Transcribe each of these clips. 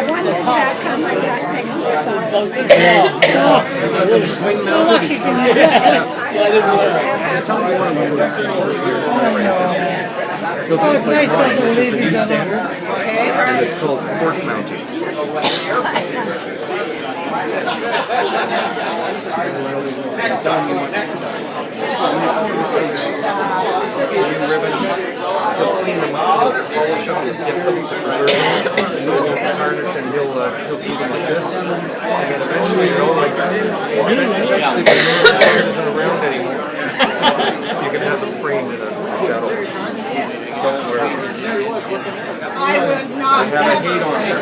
wanted to pack on my got extra Oh, it's nice of the lady done it. And it's called pork mountain. Next time. Ribbons. He'll clean them up, polish them, dip them, preserve them, so they don't tarnish, and he'll keep them like this. And then eventually, eventually when the isn't around anymore, you can have them framed in a shadow. Don't worry. I would not I have a hate on it.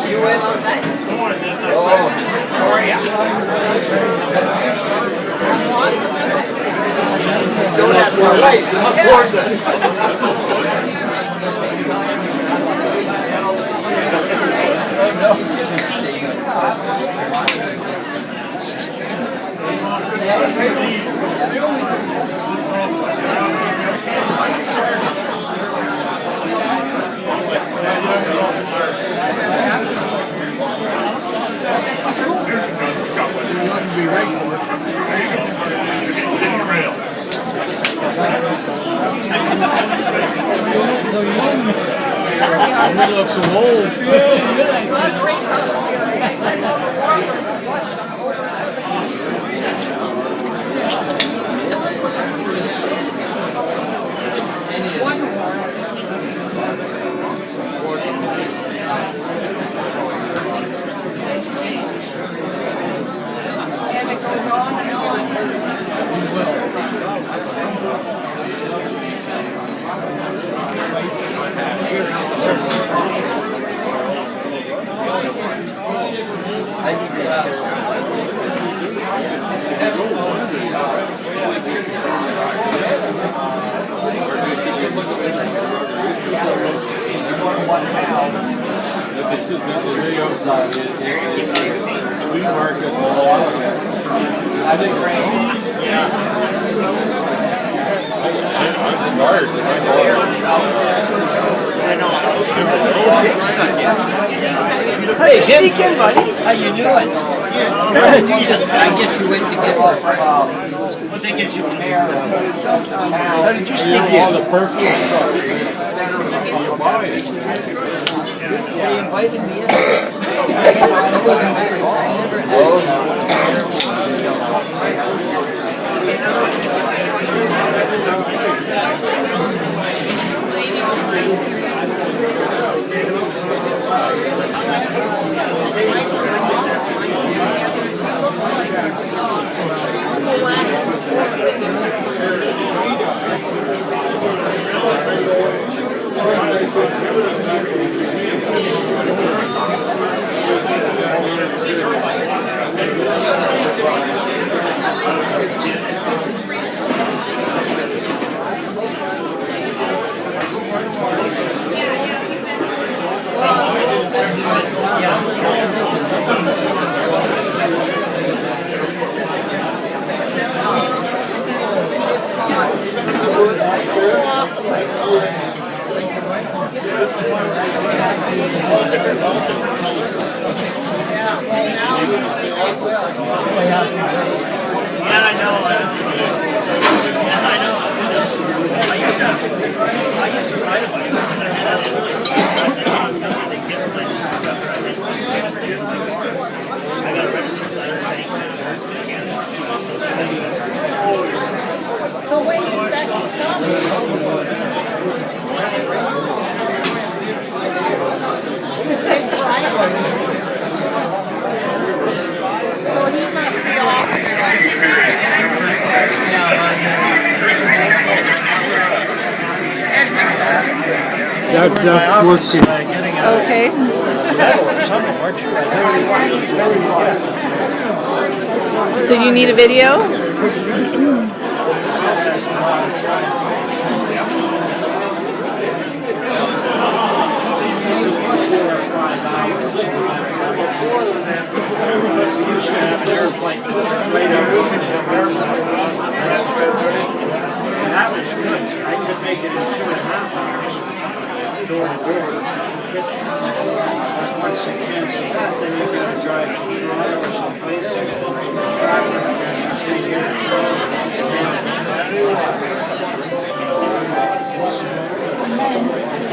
You went on that? Oh, how are you? Don't have more light. We look so old. and it goes on and on. Hey, sneak in, buddy. How you doing? I guess you went to get what they get you? How did you sneak in? The perfume stuff. They invited me in. So when you back to so he must be off. That's working. Okay. So you need a video? Used to have an airplane right over the airport. And that was good. I could make it in 2.5 hours, door to door, kitchen. But once they cancel that, then you got to drive to Toronto or someplace. Traveling again, 3 years.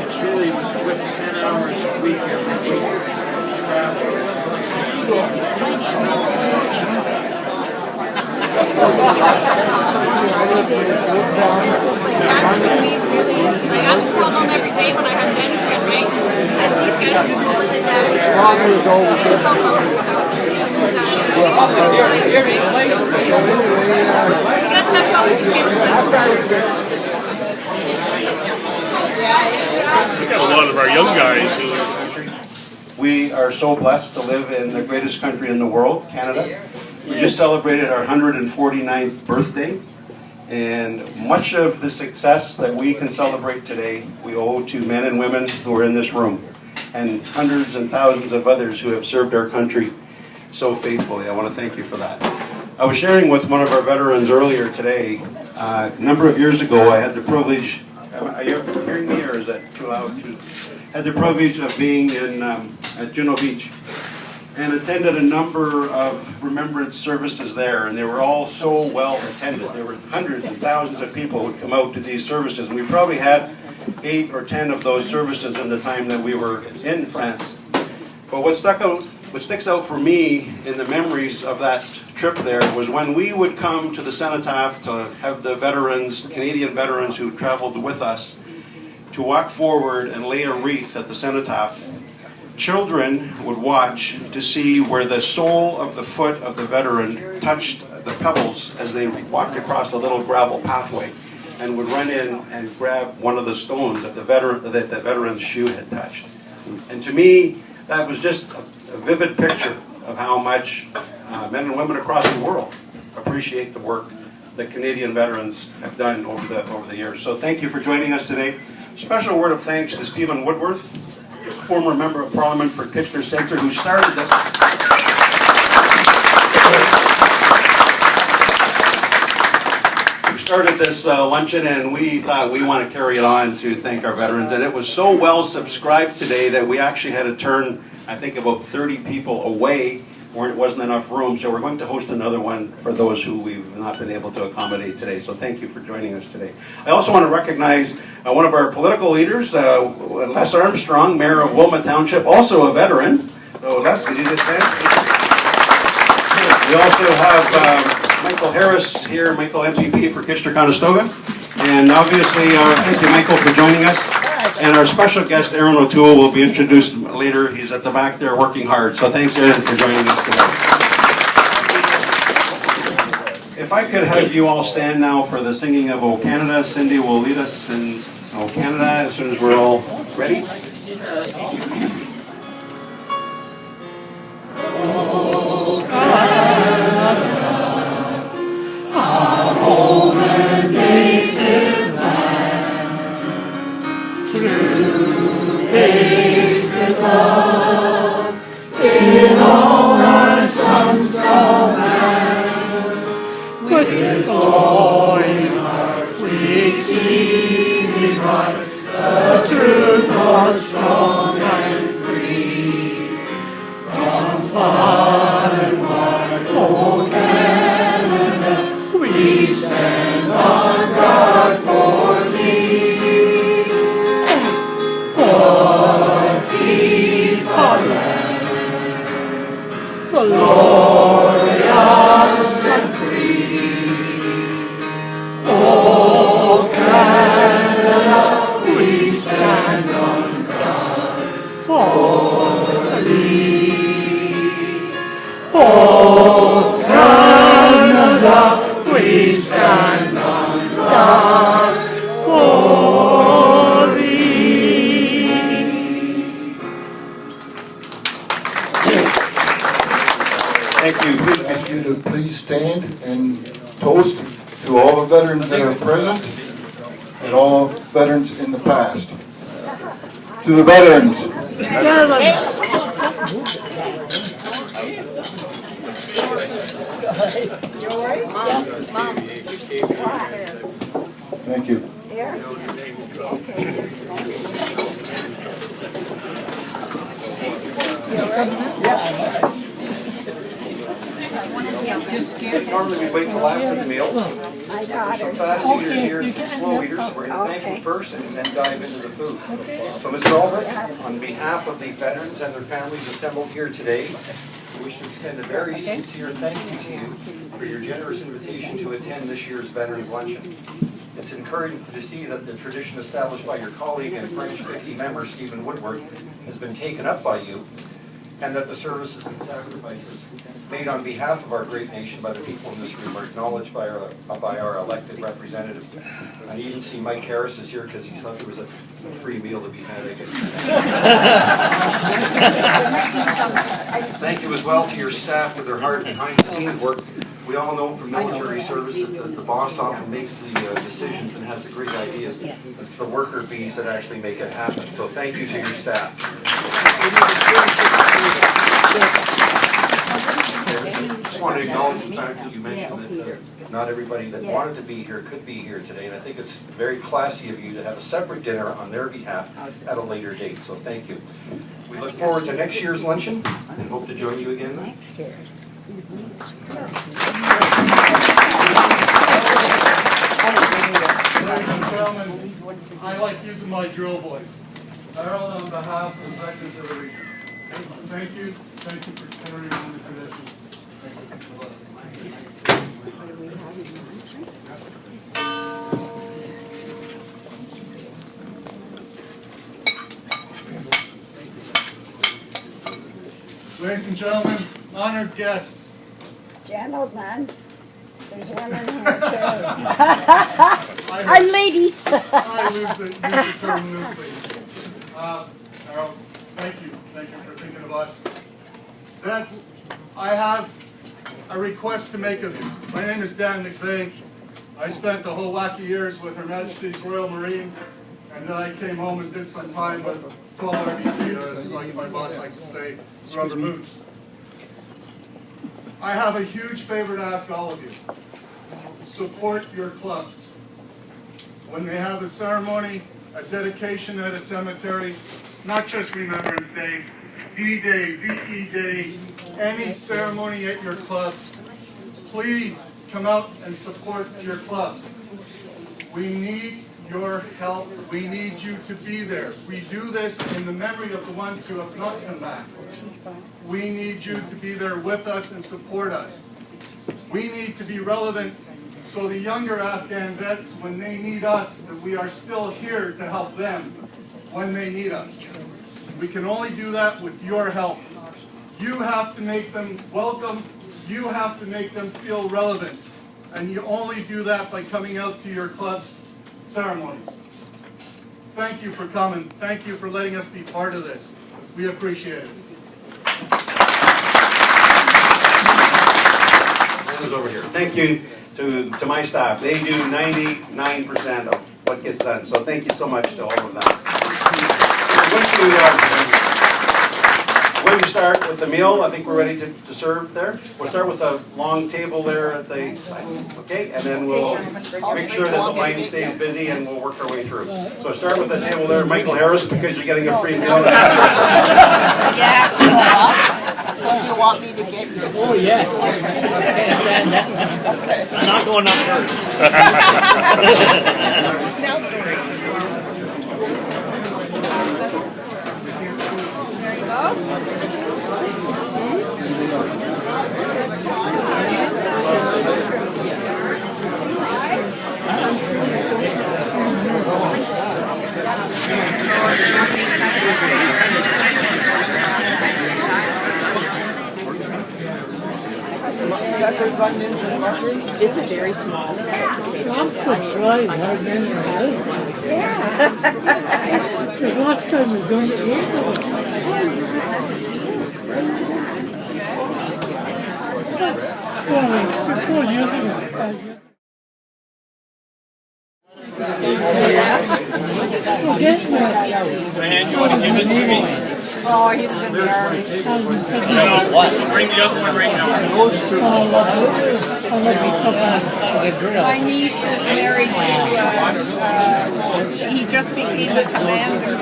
It's really was a good 10 hours a week every week traveling. That's when we really, I had a problem every day when I had management, right? And these guys would go over the data. They would help out with stuff. You got to have fun with your kids, that's for sure. A lot of our young guys who We are so blessed to live in the greatest country in the world, Canada. We just celebrated our 149th birthday, and much of the success that we can celebrate today, we owe to men and women who are in this room, and hundreds and thousands of others who have served our country so faithfully. I want to thank you for that. I was sharing with one of our veterans earlier today, a number of years ago, I had the privilege, are you hearing me or is that too loud? I had the privilege of being at Juno Beach and attended a number of remembrance services there, and they were all so well attended. There were hundreds and thousands of people who would come out to these services, and we probably had 8 or 10 of those services in the time that we were in France. But what sticks out for me in the memories of that trip there was when we would come to the cenotaph to have the veterans, Canadian veterans who traveled with us, to walk forward and lay a wreath at the cenotaph. Children would watch to see where the sole of the foot of the veteran touched the pebbles as they walked across a little gravel pathway, and would run in and grab one of the stones that the veteran's shoe had touched. And to me, that was just a vivid picture of how much men and women across the world appreciate the work that Canadian veterans have done over the years. So thank you for joining us today. Special word of thanks to Stephen Woodworth, former member of Parliament for Kitchener Centre, who started this. Luncheon, and we thought we want to carry it on to thank our veterans. And it was so well subscribed today that we actually had to turn, I think, about 30 people away where it wasn't enough room. So we're going to host another one for those who we've not been able to accommodate today. So thank you for joining us today. I also want to recognize one of our political leaders, Les Armstrong, Mayor of Wilmot Township, also a veteran. So Les, could you just stand? We also have Michael Harris here, Michael MPP for Kitchener-Conestoga. And obviously, thank you, Michael, for joining us. And our special guest, Aaron O'Toole, will be introduced later. He's at the back there working hard. So thanks, Aaron, for joining us today. If I could have you all stand now for the singing of O Canada. Cindy will lead us in O Canada as soon as we're all ready. O Canada, our home and native land, true patriot love in all our sons command. With glowing hearts we see Christ, the true North, strong and free. From far and wide, O Canada, we stand on guard for thee. Lord, keep our land glorious and free. O Canada, we stand on guard for thee. O Canada, we stand on guard for thee. Thank you. Ask you to please stand and toast to all the veterans that are present and all veterans in the past. To the veterans. Thank you. Normally we wait till after the meal. There's some fast eaters here and some slow eaters. We're going to thank them first and then dive into the food. So Mr. Albrecht, on behalf of the veterans and their families assembled here today, we wish to extend a very sincere thank you to you for your generous invitation to attend this year's Veterans Luncheon. It's encouraging to see that the tradition established by your colleague and French 50 member Stephen Woodward has been taken up by you, and that the services and sacrifices made on behalf of our great nation by the people in this room are acknowledged by our elected representative. I even see Mike Harris is here because he thought there was a free meal to be had, I guess. Thank you as well to your staff for their hard behind-the-scenes work. We all know from military service that the boss often makes the decisions and has the great ideas. It's the worker bees that actually make it happen. So thank you to your staff. I just want to acknowledge the fact that you mentioned that not everybody that wanted to be here could be here today, and I think it's very classy of you to have a separate dinner on their behalf at a later date, so thank you. We look forward to next year's luncheon and hope to join you again then. Next year. Ladies and gentlemen, I like using my drill voice. Harold, on behalf of the veterans of the region, thank you for carrying on the tradition. Thank you for blessing. Ladies and gentlemen, honored guests. Gentlemen, there's women here too. And ladies. I use the term loosely. Harold, thank you for thinking of us. I have a request to make of you. My name is Dan McVeigh. I spent the whole wacky years with Her Majesty's Royal Marines, and then I came home and did some time with 12 RBCs, like my boss likes to say, rubber boots. I have a huge favor to ask all of you. Support your clubs. When they have a ceremony, a dedication at a cemetery, not just Remembrance Day, D-Day, VE Day, any ceremony at your clubs, please come out and support your clubs. We need your help. We need you to be there. We do this in the memory of the ones who have not come back. We need you to be there with us and support us. We need to be relevant so the younger Afghan vets, when they need us, that we are still here to help them when they need us. We can only do that with your help. You have to make them welcome. You have to make them feel relevant. And you only do that by coming out to your club's ceremonies. Thank you for coming. Thank you for letting us be part of this. We appreciate it. Over here. Thank you to my staff. They do 99% of what gets done. So thank you so much to all of them. When you start with the meal, I think we're ready to serve there. We'll start with a long table there at the side. Okay, and then we'll make sure that the line stays busy and we'll work our way through. So start with the table there, Michael Harris, because you're getting a free meal. Yeah. So do you want me to get you? Oh, yes. I'm not going up There you go. Peppers, onions, and mushrooms? Just a very small. I'm surprised I've been in this. The last time was going to Well, before using it. And you want to give it to me? Oh, he was in the army. Bring the other one right now. My niece is married to, he just became a commander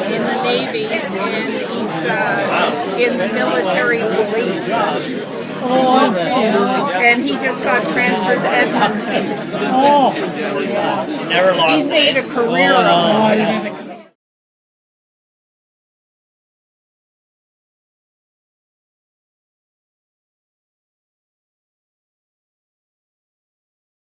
in the Navy, and he's in the military police. And he just got transferred to Edmonton. Never lost. He's made a career of it.